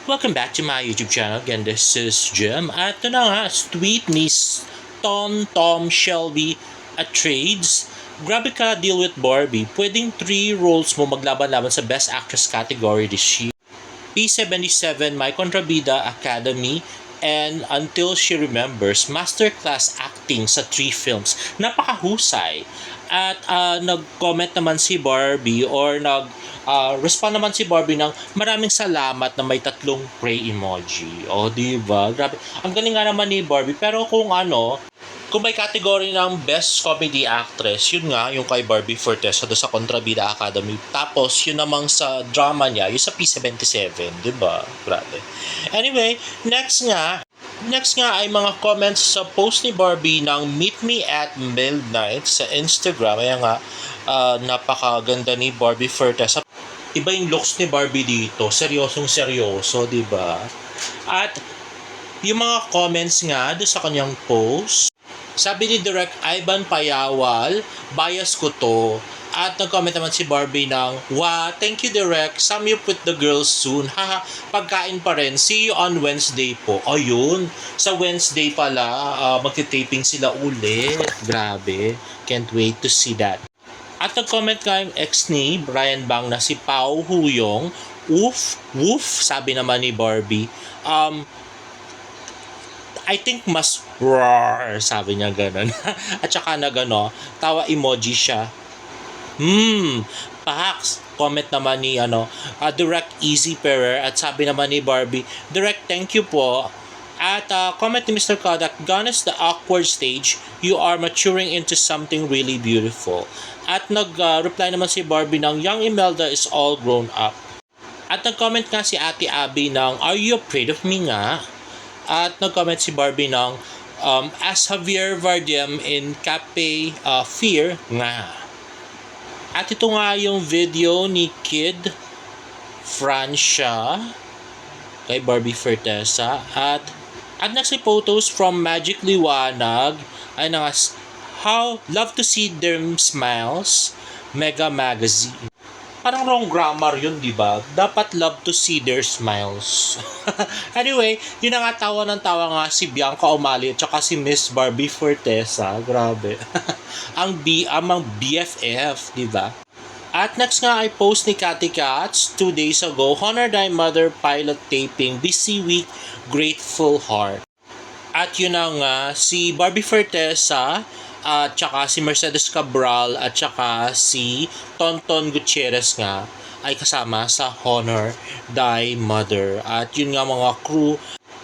Welcome back to my YouTube channel. Again, this is Jim. At ito na nga, tweet ni Tom Shelby at Trades. Grabe ka deal with Barbie. Pwedeng 3 roles mo maglaban-laban sa Best Actress category this year. P77, My Contrabida Academy, and Until She Remembers, masterclass acting sa 3 films. Napakahusay. At nag-comment naman si Barbie or respond naman si Barbie ng maraming salamat na may 3 pray emoji. O, diba? Grabe. Ang galing nga naman ni Barbie. Pero kung may category ng Best Comedy Actress, yun nga, yung kay Barbie Fortesa doon sa Contrabida Academy. Tapos, yun namang sa drama niya, yung sa P77, diba? Grabe. Anyway, next nga ay mga comments sa post ni Barbie ng Meet Me at Midnight sa Instagram. Ayan nga, napakaganda ni Barbie Fortesa. Iba yung looks ni Barbie dito. Seryosong-seryoso, diba? At yung mga comments nga doon sa kanyang post, sabi ni Direk Ivan Payawal, bias ko to. At nag-comment naman si Barbie ng, wow, thank you Direk, some you with the girls soon. Haha, pagkain pa rin. See you on Wednesday po. Ayun, sa Wednesday pala, magti-taping sila ulit. Grabe, can't wait to see that. At nag-comment nga yung ex ni Brian Bang na si Pao Huyong. Woof, sabi naman ni Barbie. I think mas roar, sabi niya ganun. At saka tawa emoji siya. Pax. Comment naman ni Direct Easy Perer at sabi naman ni Barbie, Direct, thank you po. At comment ni Mr. Kodak, gone is the awkward stage. You are maturing into something really beautiful. At nag-reply naman si Barbie ng Young Imelda is all grown up. At nag-comment nga si Ate Abby ng Are you afraid of me nga? At nag-comment si Barbie ng as Javier Bardem in Cafe Fear nga. At ito nga yung video ni Kid Francia kay Barbie Fortesa. At next ay photos from Magic Liwanag. Ay nga, how love to see them smiles. Mega Magazine. Parang wrong grammar yun, di ba? Dapat love to see their smiles. Anyway, yun na nga, tawa nga si Bianca Umali at saka si Miss Barbie Fortesa. Grabe. Amang BFF, di ba? At next nga ay post ni Cathy Cats 2 days ago, Honor Thy Mother pilot taping, busy week, grateful heart. At yun na nga, si Barbie Fortesa at saka si Mercedes Cabral at saka si Tonton Gutierrez nga ay kasama sa Honor Thy Mother. At yun nga mga crew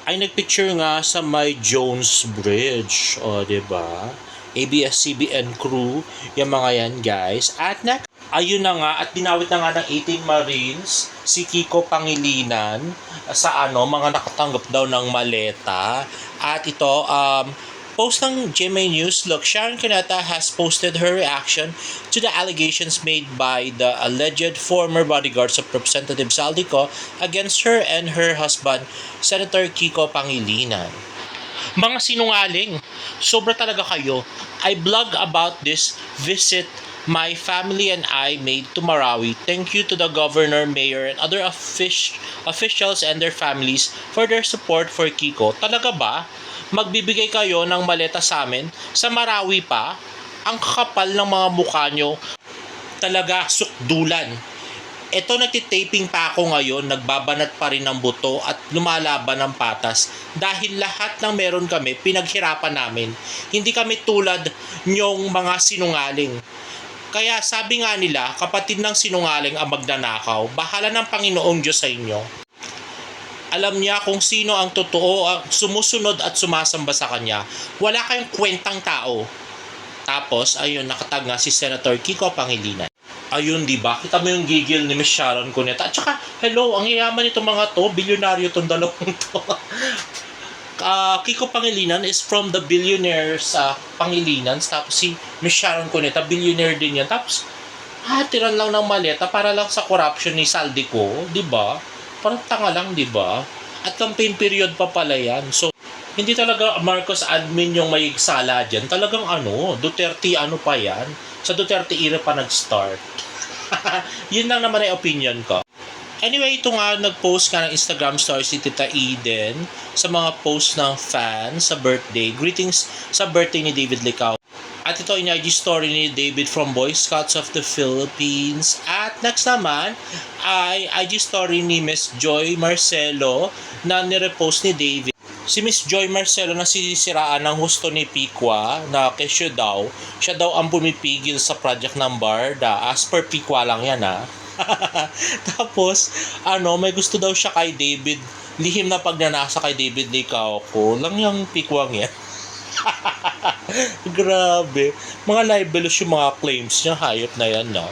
ay nagpicture nga sa may Jones Bridge. O, diba? ABS-CBN crew, yung mga yan guys. At next, ayun na nga, at dinawit na nga ng 18 Marines si Kiko Pangilinan sa mga nakatanggap daw ng maleta. At ito, post ng GMA News, look, Sharon Cuneta has posted her reaction to the allegations made by the alleged former bodyguards of Representative Saldico against her and her husband, Senator Kiko Pangilinan. Mga sinungaling, sobra talaga kayo. I blog about this visit my family and I made to Marawi. Thank you to the governor, mayor, and other officials and their families for their support for Kiko. Talaga ba? Magbibigay kayo ng maleta sa amin? Sa Marawi pa? Ang kakapal ng mga mukha nyo. Talaga, sukdulan. Ito, nagtitaping pa ako ngayon, nagbabanat pa rin ng buto at lumalaban ng patas. Dahil lahat ng meron kami, pinaghirapan namin. Hindi kami tulad nyong mga sinungaling. Kaya sabi nga nila, kapatid ng sinungaling ang magnanakaw, bahala ng Panginoong Diyos sa inyo. Alam niya kung sino ang totoo, sumusunod at sumasamba sa kanya. Wala kayong kwentang tao. Tapos, ayun, nakatag nga si Senator Kiko Pangilinan. Ayun, di ba? Kita mo yung gigil ni Miss Sharon Cuneta. At saka, hello, ang yayaman itong mga to, bilyonaryo itong dalawang to. Kiko Pangilinan is from the billionaires Pangilinan. Tapos si Miss Sharon Cuneta, billionaire din yan. Tapos, tiran lang ng maleta para lang sa corruption ni Saldico, di ba? Parang tanga lang, di ba? At campaign period pa pala yan. So, hindi talaga Marcos admin yung may sala dyan. Talagang Duterte pa yan. Sa Duterte era pa nag-start. Yun lang naman ay opinion ko. Anyway, ito nga, nag-post nga ng Instagram story si Tita Eden sa mga post ng fans sa birthday. Greetings sa birthday ni David Licao. At ito yung IG story ni David from Boy Scouts of the Philippines. At next naman ay IG story ni Miss Joy Marcelo na nirepost ni David. Si Miss Joy Marcelo na sisiraan ng husto ni Pikwa na kesyo daw, siya daw ang pumipigil sa project ng Barda. As per Pikwa lang yan ha. Tapos, may gusto daw siya kay David. Lihim na pagnanasa kay David Licao ko. Lang yung Pikwang yan. Grabe. Mga libelous yung mga claims niya. Hayop na yan, no?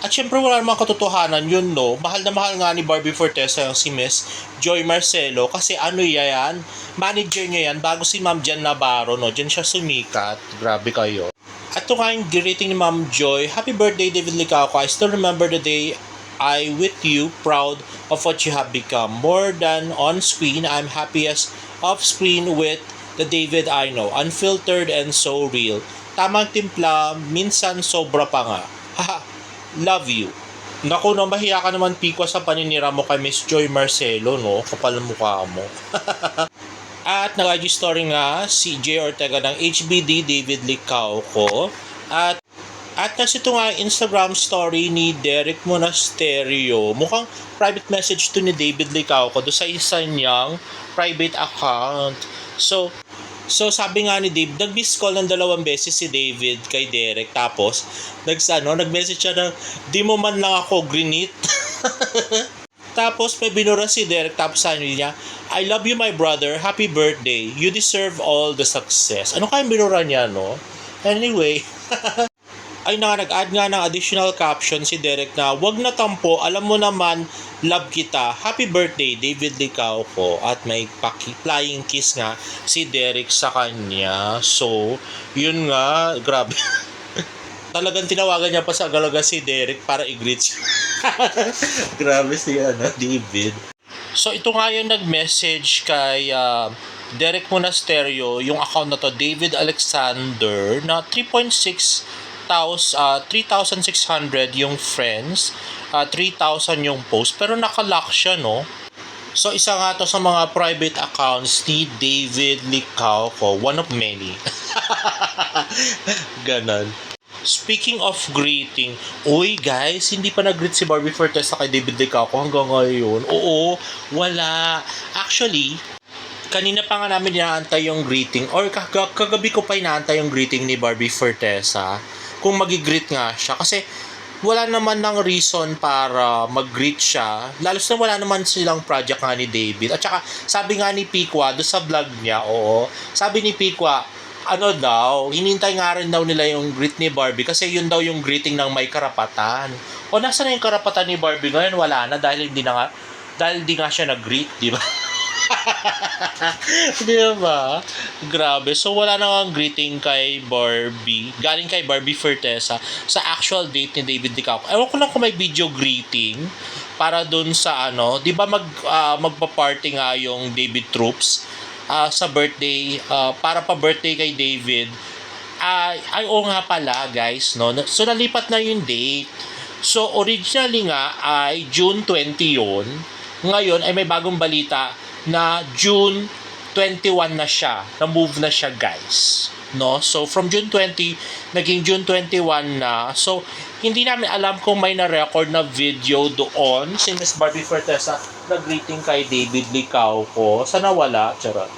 At syempre wala namang katotohanan yun, no? Mahal na mahal nga ni Barbie Fortesa yung si Miss Joy Marcelo kasi yan? Manager niya yan bago si Ma'am Jan Navarro, no? Diyan siya sumikat. Grabe kayo. At ito nga yung greeting ni Ma'am Joy. Happy birthday, David Licao. I still remember the day I with you, proud of what you have become. More than on screen, I'm happiest off screen with the David I know. Unfiltered and so real. Tamang timpla, minsan sobra pa nga. Haha, love you. Naku, mahiya ka naman, Pikwa, sa paninira mo kay Miss Joy Marcelo, no? Kapal ang mukha mo. At nag-IG story nga si J. Ortega ng HBD David Licao ko. At next ito nga Instagram story ni Derek Monasterio. Mukhang private message to ni David Licao ko do sa isa niyang private account. So sabi nga ni Dave, nag-miss call ng 2 beses si David kay Derek. Tapos, nag-message siya na, di mo man lang ako grinit. Tapos, may binura si Derek. Tapos, sabi niya, I love you, my brother. Happy birthday. You deserve all the success. Ano kayang binura niya, no? Anyway, ay nag-add nga ng additional caption si Derek na, wag na tampo, alam mo naman, love kita. Happy birthday, David Licao ko. At may flying kiss nga si Derek sa kanya. So, yun nga, grabe. Talagang tinawagan niya pa sa agalaga si Derek para i-greet siya. Grabe si David. So, ito nga yung nag-message kay Derek Monasterio, yung account na to, David Alexander, na 3,600 yung friends, 3,000 yung post, pero naka-lock siya, no? So, isa nga to sa mga private accounts ni David Licao ko, one of many. Ganon. Speaking of greeting, uy guys, hindi pa nag-greet si Barbie Fortesa kay David Licao ko hanggang ngayon. Oo, wala. Actually, kanina pa nga namin inaantay yung greeting, or kagabi ko pa inaantay yung greeting ni Barbie Fortesa kung mag-greet nga siya. Kasi wala naman ng reason para mag-greet siya. Lalos na wala naman silang project nga ni David. At saka, sabi nga ni Pikwa, doon sa vlog niya, sabi ni Pikwa, hinintay nga rin daw nila yung greet ni Barbie kasi yun daw yung greeting ng may karapatan. O nasa na yung karapatan ni Barbie ngayon? Wala na dahil di nga siya nag-greet, di ba? Di ba? Grabe. So wala na nga greeting kay Barbie. Galing kay Barbie Fortesa sa actual date ni David Licao. Ewan ko lang kung may video greeting para dun sa di ba magpa-party nga yung David Troops sa birthday, para pa birthday kay David. Nga pala guys, no? So nalipat na yung date. So originally nga ay June 20 yun. Ngayon ay may bagong balita na June 21 na siya. Na-move na siya guys. No? So from June 20 naging June 21 na. So hindi namin alam kung may na-record na video doon si Miss Barbie Fortesa na greeting kay David Licao ko. Sana wala. Charot.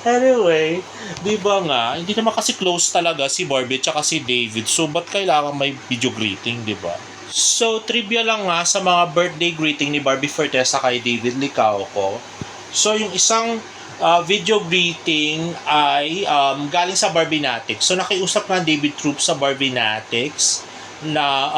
Anyway, di ba nga, hindi naman kasi close talaga si Barbie at si David. So, ba't kailangan may video greeting, di ba? So, trivia lang nga sa mga birthday greeting ni Barbie Fortesa kay David Licao ko. So, yung isang video greeting ay galing sa Barbinatics. So, nakiusap nga David Troop sa Barbinatics na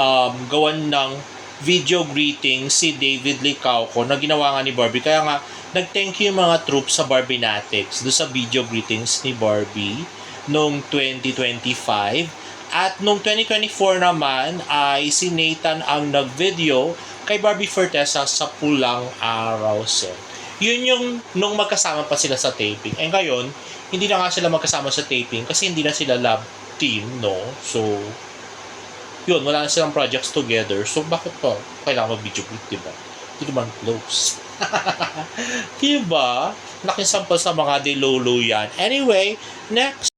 gawan ng video greeting si David Licao ko na ginawa nga ni Barbie. Kaya nga, nag-thank you yung mga troops sa Barbinatics do sa video greetings ni Barbie noong 2025. At noong 2024 naman ay si Nathan ang nag-video kay Barbie Fortesa sa Pulang Araw Set. Yun yung nung magkasama pa sila sa taping. Eh ngayon, hindi na nga sila magkasama sa taping kasi hindi na sila love team, no? So, yun, wala na silang projects together. So, bakit pa kailangan mag-video clip, diba? Hindi naman close. Diba? Laking sampal sa mga dilolo yan. Anyway, next.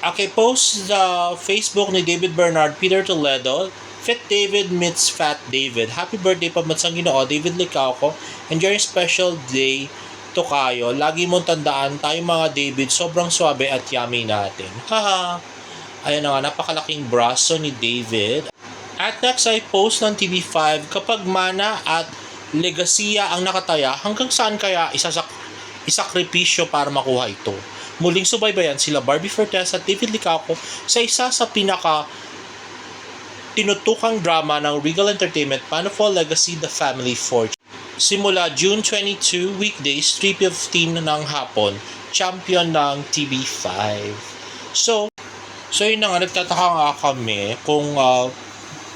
Okay, post the Facebook ni David Bernard, Peter Toledo. Fit David meets Fat David. Happy birthday pamansang Ginoo, David Licauco. Enjoy your special day to kayo. Lagi mong tandaan, tayo mga David, sobrang swabe at yummy natin. Haha. Ayan na nga, napakalaking braso ni David. At next ay post ng TV5, kapag mana at legasiya ang nakataya, hanggang saan kaya isakripisyo para makuha ito? Muling subaybayan sila Barbie Forteza at David Licauco sa isa sa pinaka tinutukang drama ng Regal Entertainment, Manoful Legacy, The Family Fortune. Simula June 22, weekdays, 3:15 ng hapon, champion ng TV5. So yun na nga, nagtataka nga kami kung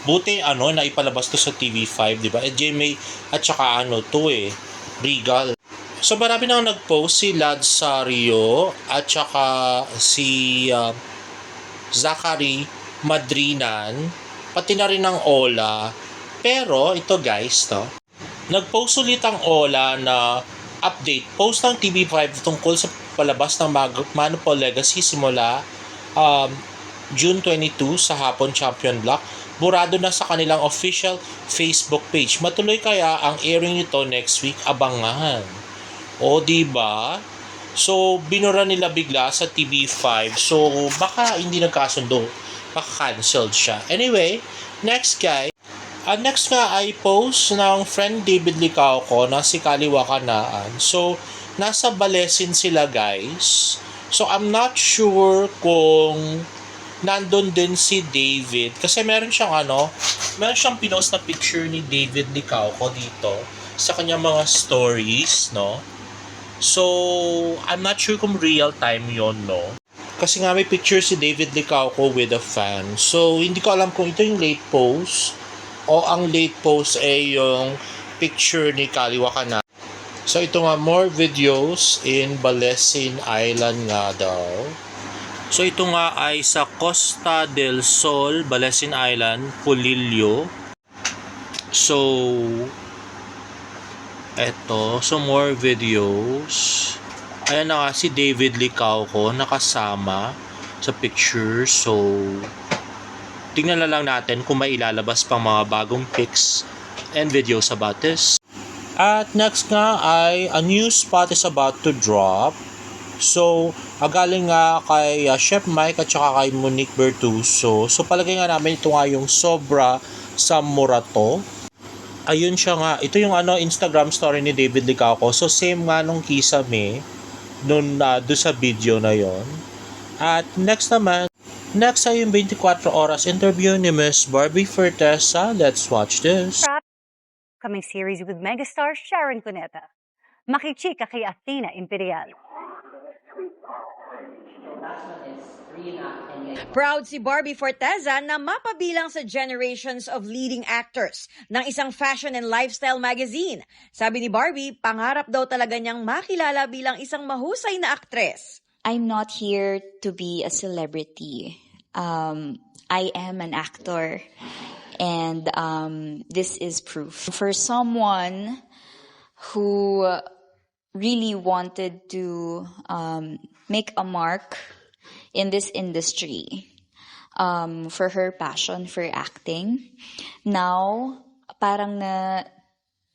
buti na ipalabas to sa TV5, di ba? GMA at saka Regal. So marami nang nag-post si Lad Sario at saka si Zachary Madrinan, pati na rin ang Ola. Pero ito guys, nag-post ulit ang Ola na update. Post ng TV5 tungkol sa palabas ng Manopol Legacy simula June 22 sa hapon Champion Block. Burado na sa kanilang official Facebook page. Matuloy kaya ang airing nito next week? Abangan. O diba? So binura nila bigla sa TV5. So baka hindi nagkasundo. Baka canceled siya. Anyway, next guy. Next nga ay post ng friend David Licauco na si Kaliwa Kanaan. So nasa Balesin sila guys. So I'm not sure kung nandun din si David kasi meron siyang pinost na picture ni David Licauco dito sa kanyang mga stories, no? So I'm not sure kung real time yon, no? Kasi nga may picture si David Licauco with a fan. So hindi ko alam kung ito yung late post o ang late post ay yung picture ni Kaliwa Kanaan. So ito nga, more videos in Balesin Island nga daw. So ito nga ay sa Costa del Sol, Balesin Island, Pulilio. So eto, so more videos. Ayan na nga si David Licauco nakasama sa picture. So tingnan na lang natin kung may ilalabas pang mga bagong pics and videos about this. At next nga ay a new spot is about to drop. So, galing nga kay Chef Mike at saka kay Monique Bertuso. So, palagay nga namin ito nga yung Sobra sa Murato. Ayun siya nga. Ito yung Instagram story ni David Licauco. So, same nga nung Kisame doon sa video na yon. At next ay yung 24 oras interview ni Miss Barbie Forteza. Let's watch this. Coming series with megastar Sharon Cuneta. Makichika kay Athena Imperial. Proud si Barbie Forteza na mapabilang sa generations of leading actors ng isang fashion and lifestyle magazine. Sabi ni Barbie, pangarap daw talaga niyang makilala bilang isang mahusay na aktres. I'm not here to be a celebrity. I am an actor. And this is proof. For someone who really wanted to make a mark in this industry, for her passion for acting, now parang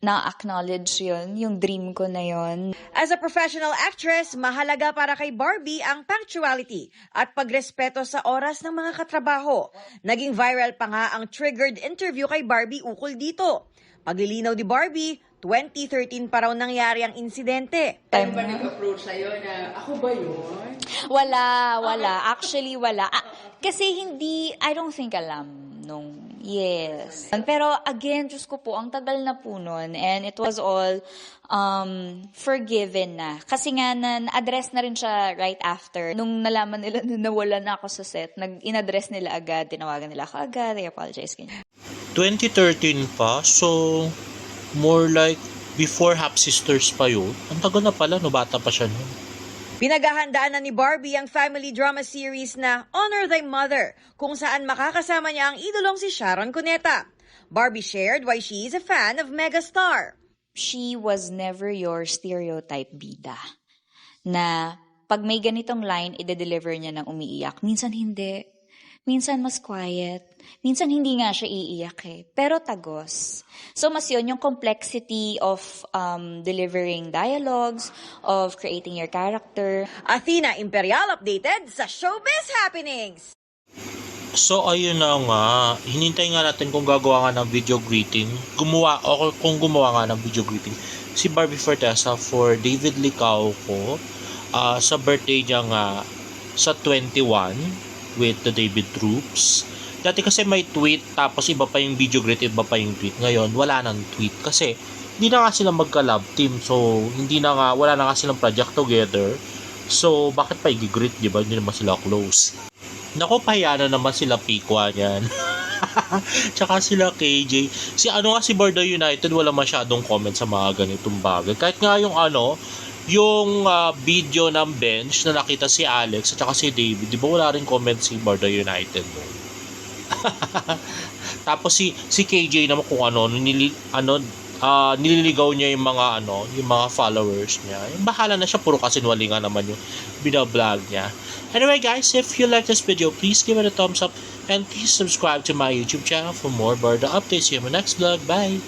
na-acknowledge yun, yung dream ko na yun. As a professional actress, mahalaga para kay Barbie ang punctuality at pagrespeto sa oras ng mga katrabaho. Naging viral pa nga ang triggered interview kay Barbie ukol dito. Paglilinaw ni Barbie, 2013 pa raw nangyari ang insidente. Ano ba nag-approach sa'yo na ako ba yun? Wala. Actually, wala. Kasi I don't think alam nung, yes. Pero again, Diyos ko po, ang tagal na po nun. And it was all forgiven na. Kasi nga, na-address na rin siya right after. Nung nalaman nila na nawala na ako sa set, in-address nila agad, tinawagan nila ako agad, I apologize. 2013 pa, so more like before Half Sisters pa yun. Ang tagal na pala, no, bata pa siya nun. Pinaghahandaan na ni Barbie ang family drama series na Honor Thy Mother, kung saan makakasama niya ang idolong si Sharon Cuneta. Barbie shared why she is a fan of megastar. She was never your stereotype bida. Na pag may ganitong line, ide-deliver niya ng umiiyak. Minsan hindi. Minsan mas quiet. Minsan hindi nga siya iiyak eh. Pero tagos. So mas yun, yung complexity of delivering dialogues, of creating your character. Athena Imperial updated sa Showbiz Happenings. So ayun na nga, hinintay nga natin kung gagawa nga ng video greeting. Kung gumawa nga ng video greeting si Barbie Fortesa for David Licauco sa birthday niya nga sa 21 with the David Troops. Dati kasi may tweet, tapos iba pa yung video greet, iba pa yung tweet. Ngayon, wala nang tweet kasi hindi na nga sila magka-love team. So, wala na nga silang project together. So, bakit pa i-greet, di ba? Hindi naman sila close. Naku, pahiya na naman sila Pikwa niyan. Tsaka sila KJ. Si Border United, wala masyadong comment sa mga ganitong bagay. Kahit nga yung yung video ng bench na nakita si Alex at saka si David, di ba wala rin comment si Border United no? Tapos si KJ naman kung nililigaw niya yung mga followers niya. Bahala na siya, puro kasinwalingan naman yung binablog niya. Anyway guys, if you like this video, please give it a thumbs up and please subscribe to my YouTube channel for more Border updates. See you in my next vlog. Bye!